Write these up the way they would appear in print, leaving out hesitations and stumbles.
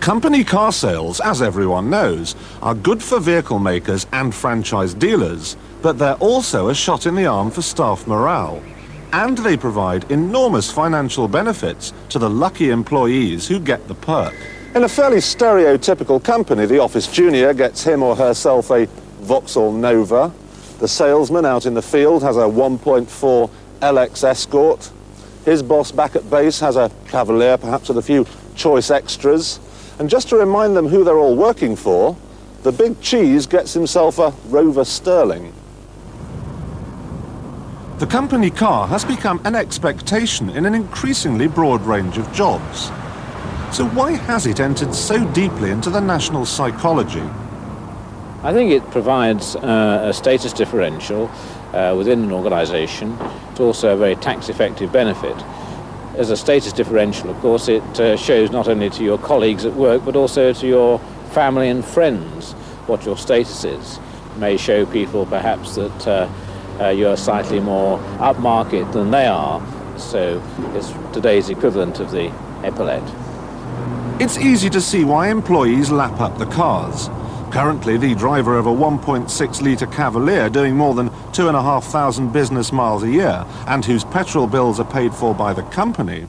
Company car sales, as everyone knows, are good for vehicle makers and franchise dealers, but they're also a shot in the arm for staff morale. And they provide enormous financial benefits to the lucky employees who get the perk. In a fairly stereotypical company, the office junior gets him or herself a Vauxhall Nova. The salesman out in the field has a 1.4 LX Escort. His boss back at base has a Cavalier, perhaps with a few choice extras. And just to remind them who they're all working for, the big cheese gets himself a Rover Sterling. The company car has become an expectation in an increasingly broad range of jobs. So why has it entered so deeply into the national psychology? I think it provides a status differential within an organisation. It's also a very tax-effective benefit. As a status differential, of course, it shows not only to your colleagues at work, but also to your family and friends what your status is. It may show people perhaps that you're slightly more upmarket than they are, so it's today's equivalent of the epaulette. It's easy to see why employees lap up the cars. Currently, the driver of a 1.6-litre Cavalier doing more than 2,500 business miles a year, and whose petrol bills are paid for by the company,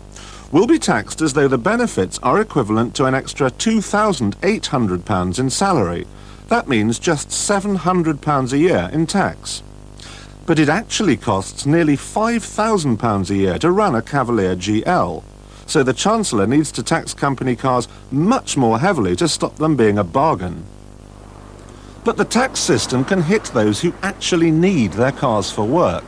will be taxed as though the benefits are equivalent to an extra £2,800 in salary. That means just £700 a year in tax. But it actually costs nearly £5,000 a year to run a Cavalier GL. So the Chancellor needs to tax company cars much more heavily to stop them being a bargain. But the tax system can hit those who actually need their cars for work.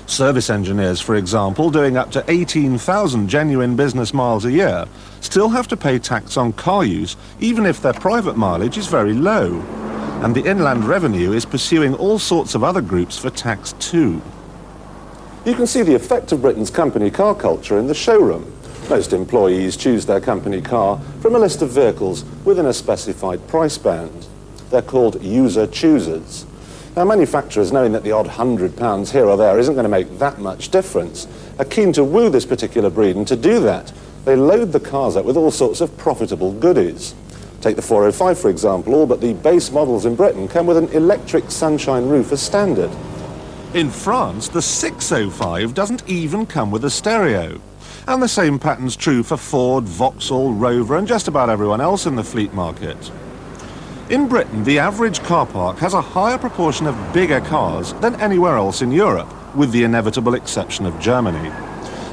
Service engineers, for example, doing up to 18,000 genuine business miles a year, still have to pay tax on car use, even if their private mileage is very low. And the Inland Revenue is pursuing all sorts of other groups for tax too. You can see the effect of Britain's company car culture in the showroom. Most employees choose their company car from a list of vehicles within a specified price band. They're called user choosers. Now, manufacturers, knowing that the odd £100 here or there isn't going to make that much difference, are keen to woo this particular breed, and to do that, they load the cars up with all sorts of profitable goodies. Take the 405, for example. All but the base models in Britain come with an electric sunshine roof as standard. In France, the 605 doesn't even come with a stereo. And the same pattern's true for Ford, Vauxhall, Rover, and just about everyone else in the fleet market. In Britain, the average car park has a higher proportion of bigger cars than anywhere else in Europe, with the inevitable exception of Germany.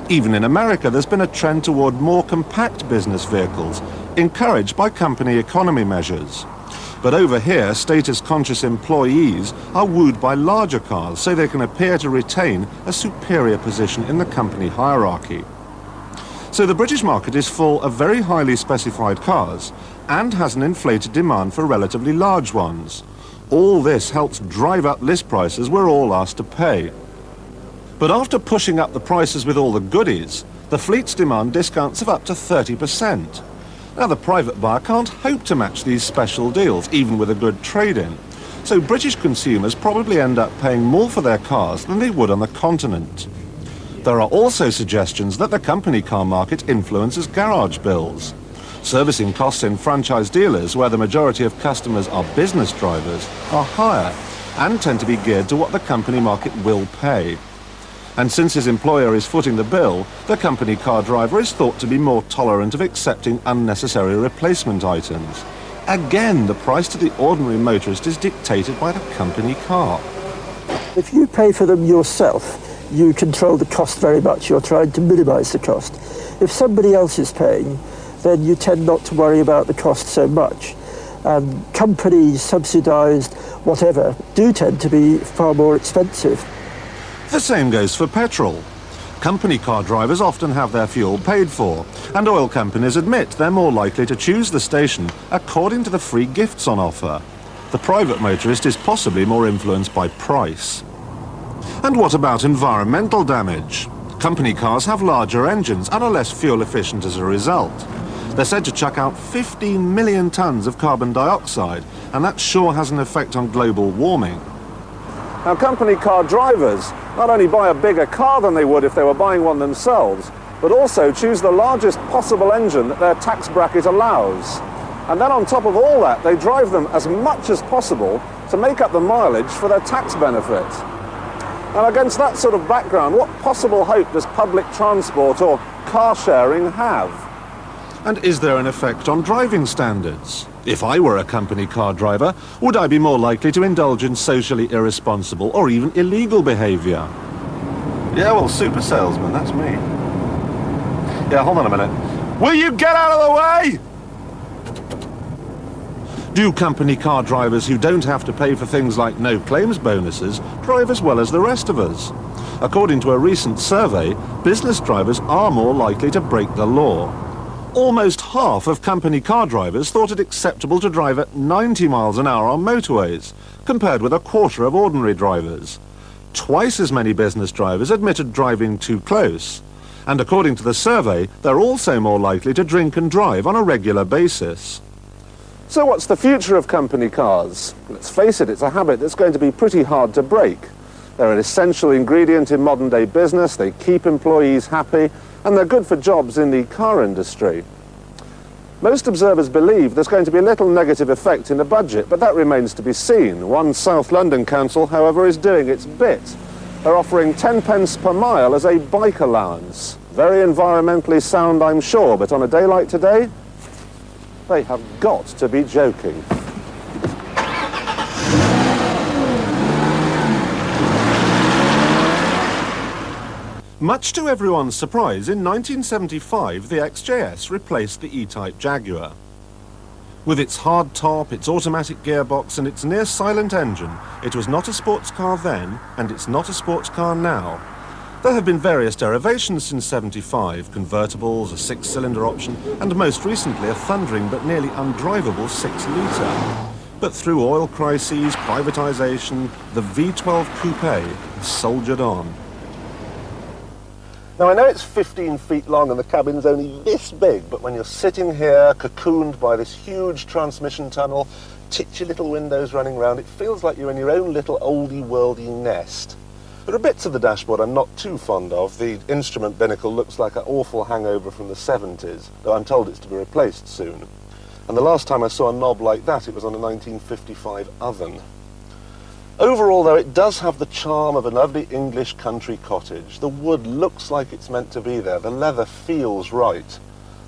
Even in America, there's been a trend toward more compact business vehicles, encouraged by company economy measures. But over here, status-conscious employees are wooed by larger cars so they can appear to retain a superior position in the company hierarchy. So the British market is full of very highly specified cars and has an inflated demand for relatively large ones. All this helps drive up list prices we're all asked to pay. But after pushing up the prices with all the goodies, the fleets demand discounts of up to 30%. Now, the private buyer can't hope to match these special deals, even with a good trade-in. So British consumers probably end up paying more for their cars than they would on the continent. There are also suggestions that the company car market influences garage bills. Servicing costs in franchise dealers, where the majority of customers are business drivers, are higher and tend to be geared to what the company market will pay. And since his employer is footing the bill, the company car driver is thought to be more tolerant of accepting unnecessary replacement items. Again, the price to the ordinary motorist is dictated by the company car. If you pay for them yourself, you control the cost very much. You're trying to minimise the cost. If somebody else is paying, then you tend not to worry about the cost so much. Companies, subsidised, whatever, do tend to be far more expensive. The same goes for petrol. Company car drivers often have their fuel paid for, and oil companies admit they're more likely to choose the station according to the free gifts on offer. The private motorist is possibly more influenced by price. And what about environmental damage? Company cars have larger engines and are less fuel efficient as a result. They're said to chuck out 15 million tonnes of carbon dioxide, and that sure has an effect on global warming. Now, company car drivers not only buy a bigger car than they would if they were buying one themselves, but also choose the largest possible engine that their tax bracket allows. And then on top of all that, they drive them as much as possible to make up the mileage for their tax benefit. And against that sort of background, what possible hope does public transport or car sharing have? And is there an effect on driving standards? If I were a company car driver, would I be more likely to indulge in socially irresponsible or even illegal behaviour? Yeah, well, super salesman, that's me. Yeah, hold on a minute. Will you get out of the way? Do company car drivers who don't have to pay for things like no claims bonuses drive as well as the rest of us? According to a recent survey, business drivers are more likely to break the law. Almost half of company car drivers thought it acceptable to drive at 90 miles an hour on motorways, compared with a quarter of ordinary drivers. Twice as many business drivers admitted driving too close. And according to the survey, they're also more likely to drink and drive on a regular basis. So what's the future of company cars? Let's face it, it's a habit that's going to be pretty hard to break. They're an essential ingredient in modern-day business, they keep employees happy, and they're good for jobs in the car industry. Most observers believe there's going to be little negative effect in the budget, but that remains to be seen. One South London council, however, is doing its bit. They're offering 10 pence per mile as a bike allowance. Very environmentally sound, I'm sure, but on a day like today, they have got to be joking. Much to everyone's surprise, in 1975, the XJS replaced the E-Type Jaguar. With its hard top, its automatic gearbox, and its near-silent engine, it was not a sports car then, and it's not a sports car now. There have been various derivations since 75, convertibles, a 6-cylinder option, and most recently a thundering but nearly undrivable 6-litre. But through oil crises, privatisation, the V12 Coupe has soldiered on. Now, I know it's 15 feet long and the cabin's only this big, but when you're sitting here, cocooned by this huge transmission tunnel, titchy little windows running round, it feels like you're in your own little oldie-worldy nest. There are bits of the dashboard I'm not too fond of. The instrument binnacle looks like an awful hangover from the 70s, though I'm told it's to be replaced soon. And the last time I saw a knob like that, it was on a 1955 oven. Overall, though, it does have the charm of a lovely English country cottage. The wood looks like it's meant to be there. The leather feels right.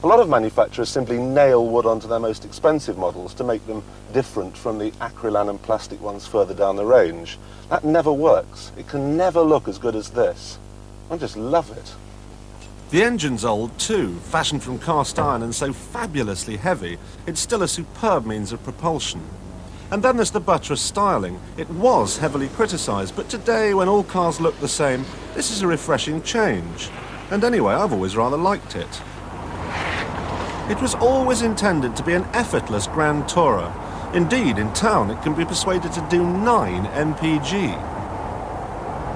A lot of manufacturers simply nail wood onto their most expensive models to make them different from the acrylan and plastic ones further down the range. That never works. It can never look as good as this. I just love it. The engine's old too, fashioned from cast iron and so fabulously heavy, it's still a superb means of propulsion. And then there's the buttress styling. It was heavily criticised, but today, when all cars look the same, this is a refreshing change. And anyway, I've always rather liked it. It was always intended to be an effortless Grand Tourer. Indeed, in town, it can be persuaded to do 9 mpg.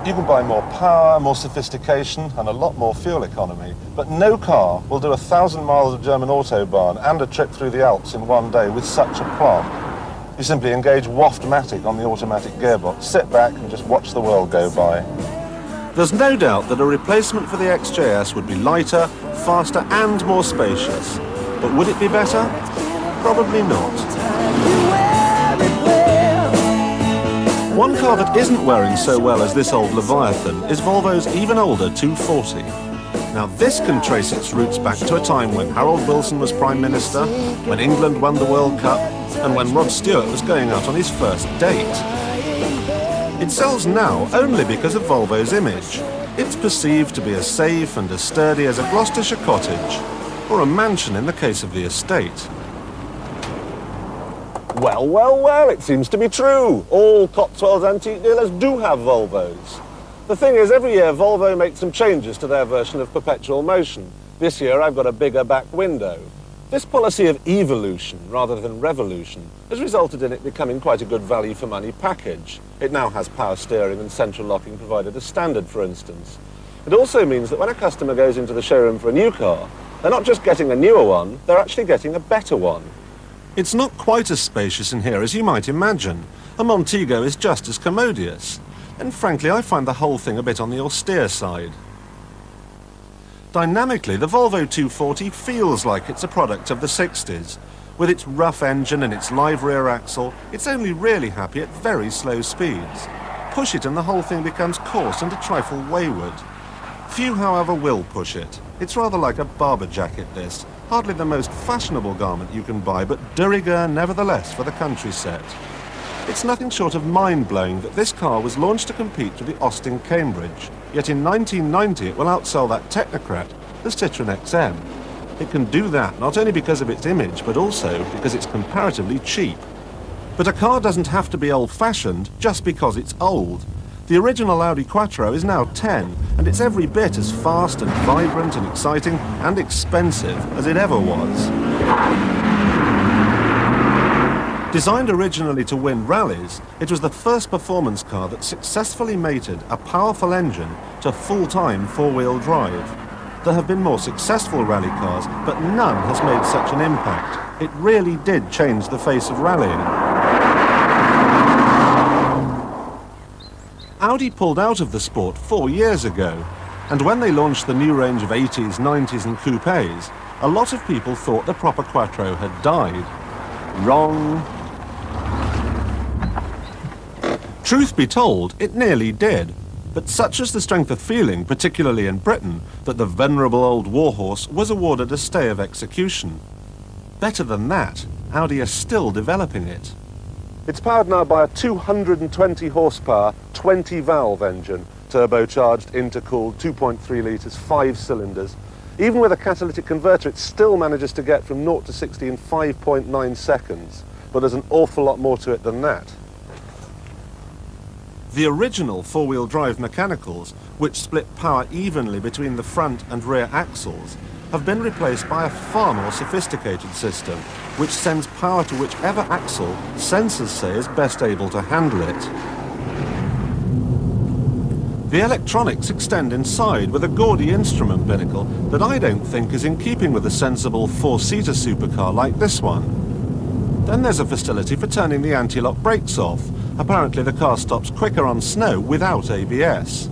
You can buy more power, more sophistication, and a lot more fuel economy, but no car will do 1,000 miles of German Autobahn and a trip through the Alps in one day with such a plot. You simply engage Waftmatic on the automatic gearbox, sit back and just watch the world go by. There's no doubt that a replacement for the XJS would be lighter, faster and more spacious. But would it be better? Probably not. One car that isn't wearing so well as this old Leviathan is Volvo's even older 240. Now this can trace its roots back to a time when Harold Wilson was Prime Minister, when England won the World Cup, and when Rod Stewart was going out on his first date. It sells now only because of Volvo's image. It's perceived to be as safe and as sturdy as a Gloucestershire cottage, or a mansion in the case of the estate. Well, well, well, it seems to be true. All Cotswolds antique dealers do have Volvos. The thing is, every year Volvo makes some changes to their version of perpetual motion. This year I've got a bigger back window. This policy of evolution rather than revolution has resulted in it becoming quite a good value for money package. It now has power steering and central locking provided as standard, for instance. It also means that when a customer goes into the showroom for a new car, they're not just getting a newer one, they're actually getting a better one. It's not quite as spacious in here as you might imagine. A Montego is just as commodious. And frankly, I find the whole thing a bit on the austere side. Dynamically, the Volvo 240 feels like it's a product of the 60s. With its rough engine and its live rear axle, it's only really happy at very slow speeds. Push it and the whole thing becomes coarse and a trifle wayward. Few, however, will push it. It's rather like a barber jacket, this. Hardly the most fashionable garment you can buy, but de rigueur nevertheless for the country set. It's nothing short of mind-blowing that this car was launched to compete with the Austin Cambridge, yet in 1990 it will outsell that technocrat, the Citroën XM. It can do that not only because of its image, but also because it's comparatively cheap. But a car doesn't have to be old-fashioned just because it's old. The original Audi Quattro is now 10, and it's every bit as fast and vibrant and exciting and expensive as it ever was. Designed originally to win rallies, it was the first performance car that successfully mated a powerful engine to full-time four-wheel drive. There have been more successful rally cars, but none has made such an impact. It really did change the face of rallying. Audi pulled out of the sport 4 years ago, and when they launched the new range of 80s, 90s and coupes, a lot of people thought the proper Quattro had died. Wrong. Truth be told, it nearly did, but such is the strength of feeling, particularly in Britain, that the venerable old warhorse was awarded a stay of execution. Better than that, Audi are still developing it. It's powered now by a 220 horsepower, 20-valve engine, turbocharged, intercooled, 2.3 litres, 5 cylinders. Even with a catalytic converter, it still manages to get from 0 to 60 in 5.9 seconds. But there's an awful lot more to it than that. The original four-wheel drive mechanicals, which split power evenly between the front and rear axles, have been replaced by a far more sophisticated system, which sends power to whichever axle sensors say is best able to handle it. The electronics extend inside with a gaudy instrument binnacle that I don't think is in keeping with a sensible four-seater supercar like this one. Then there's a facility for turning the anti-lock brakes off. Apparently the car stops quicker on snow without ABS.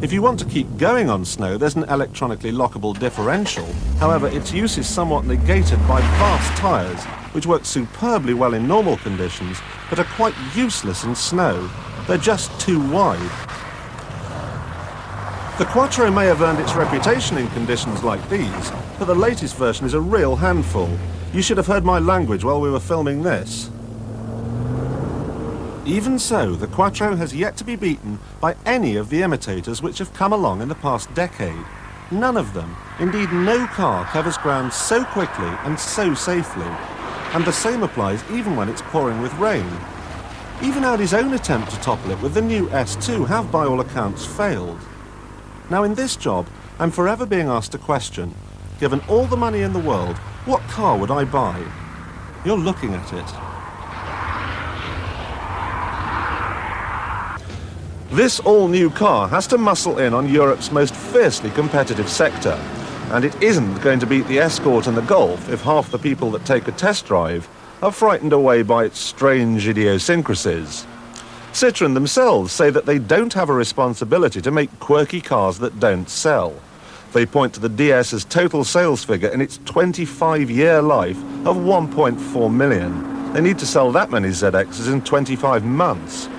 If you want to keep going on snow, there's an electronically lockable differential. However, its use is somewhat negated by vast tyres, which work superbly well in normal conditions, but are quite useless in snow. They're just too wide. The Quattro may have earned its reputation in conditions like these, but the latest version is a real handful. You should have heard my language while we were filming this. Even so, the Quattro has yet to be beaten by any of the imitators which have come along in the past decade. None of them, indeed no car, covers ground so quickly and so safely. And the same applies even when it's pouring with rain. Even Audi's own attempt to topple it with the new S2 have by all accounts failed. Now in this job, I'm forever being asked a question. Given all the money in the world, what car would I buy? You're looking at it. This all-new car has to muscle in on Europe's most fiercely competitive sector, and it isn't going to beat the Escort and the Golf if half the people that take a test drive are frightened away by its strange idiosyncrasies. Citroën themselves say that they don't have a responsibility to make quirky cars that don't sell. They point to the DS's total sales figure in its 25-year life of 1.4 million. They need to sell that many ZXs in 25 months.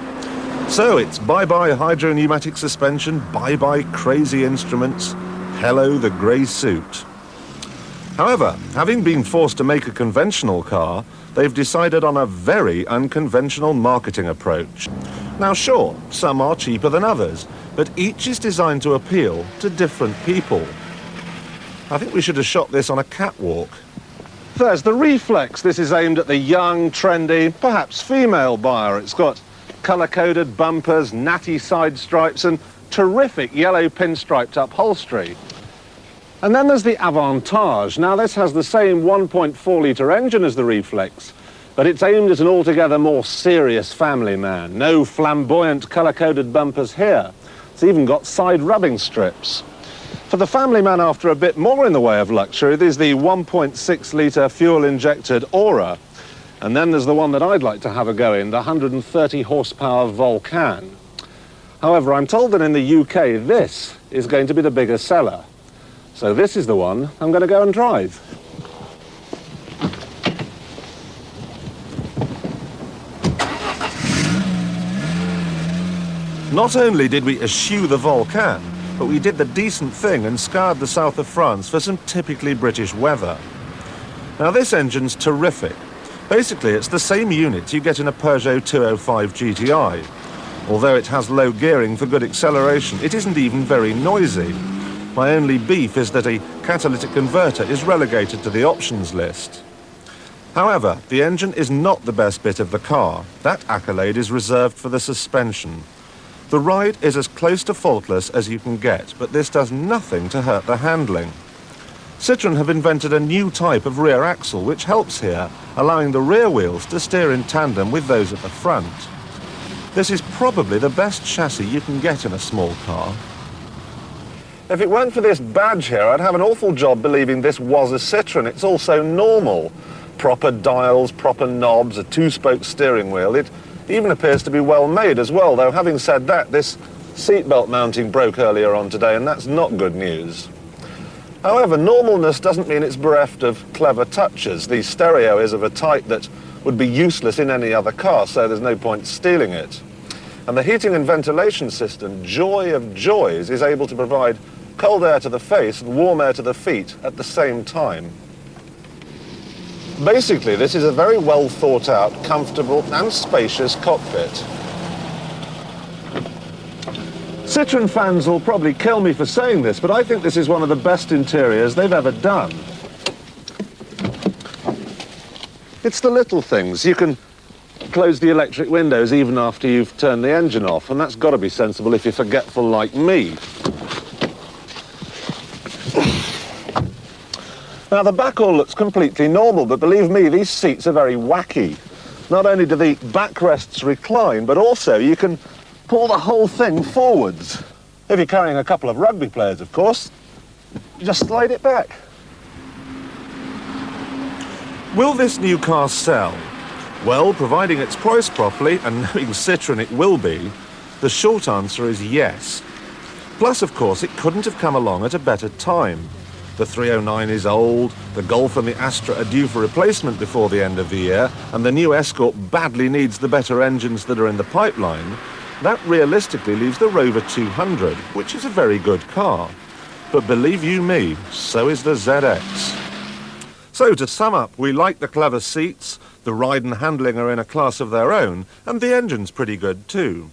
So it's bye-bye hydro-pneumatic suspension, bye-bye crazy instruments, hello the grey suit. However, having been forced to make a conventional car, they've decided on a very unconventional marketing approach. Now sure, some are cheaper than others, but each is designed to appeal to different people. I think we should have shot this on a catwalk. There's the Reflex. This is aimed at the young, trendy, perhaps female buyer. It's got colour-coded bumpers, natty side stripes and terrific yellow pinstriped upholstery. And then there's the Avantage. Now this has the same 1.4-litre engine as the Reflex, but it's aimed at an altogether more serious family man. No flamboyant colour-coded bumpers here. It's even got side rubbing strips. For the family man after a bit more in the way of luxury, there's the 1.6-litre fuel-injected Aura. And then there's the one that I'd like to have a go in, the 130 horsepower Volcan. However, I'm told that in the UK, this is going to be the bigger seller. So this is the one I'm going to go and drive. Not only did we eschew the volcan, but we did the decent thing and scoured the south of France for some typically British weather. Now this engine's terrific. Basically it's the same unit you get in a Peugeot 205 GTI. Although it has low gearing for good acceleration, it isn't even very noisy. My only beef is that a catalytic converter is relegated to the options list. However, the engine is not the best bit of the car. That accolade is reserved for the suspension. The ride is as close to faultless as you can get, but this does nothing to hurt the handling. Citroën have invented a new type of rear axle which helps here, allowing the rear wheels to steer in tandem with those at the front. This is probably the best chassis you can get in a small car. If it weren't for this badge here, I'd have an awful job believing this was a Citroën. It's all so normal. Proper dials, proper knobs, a two-spoke steering wheel. It even appears to be well made as well, though having said that, this seatbelt mounting broke earlier on today, and that's not good news. However, normalness doesn't mean it's bereft of clever touches. The stereo is of a type that would be useless in any other car, so there's no point stealing it. And the heating and ventilation system, joy of joys, is able to provide cold air to the face and warm air to the feet at the same time. Basically, this is a very well thought out, comfortable and spacious cockpit. Citroën fans will probably kill me for saying this, but I think this is one of the best interiors they've ever done. It's the little things. You can close the electric windows even after you've turned the engine off, and that's got to be sensible if you're forgetful like me. Now, the back all looks completely normal, but believe me, these seats are very wacky. Not only do the backrests recline, but also you can pull the whole thing forwards. If you're carrying a couple of rugby players, of course, you just slide it back. Will this new car sell? Well, providing it's priced properly, and knowing Citroën it will be, the short answer is yes. Plus, of course, it couldn't have come along at a better time. The 309 is old, the Golf and the Astra are due for replacement before the end of the year, and the new Escort badly needs the better engines that are in the pipeline. That realistically leaves the Rover 200, which is a very good car. But believe you me, so is the ZX. So to sum up, we like the clever seats, the ride and handling are in a class of their own, and the engine's pretty good too.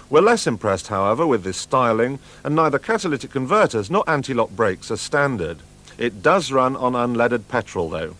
We're less impressed, however, with this styling, and neither catalytic converters nor anti-lock brakes are standard. It does run on unleaded petrol, though.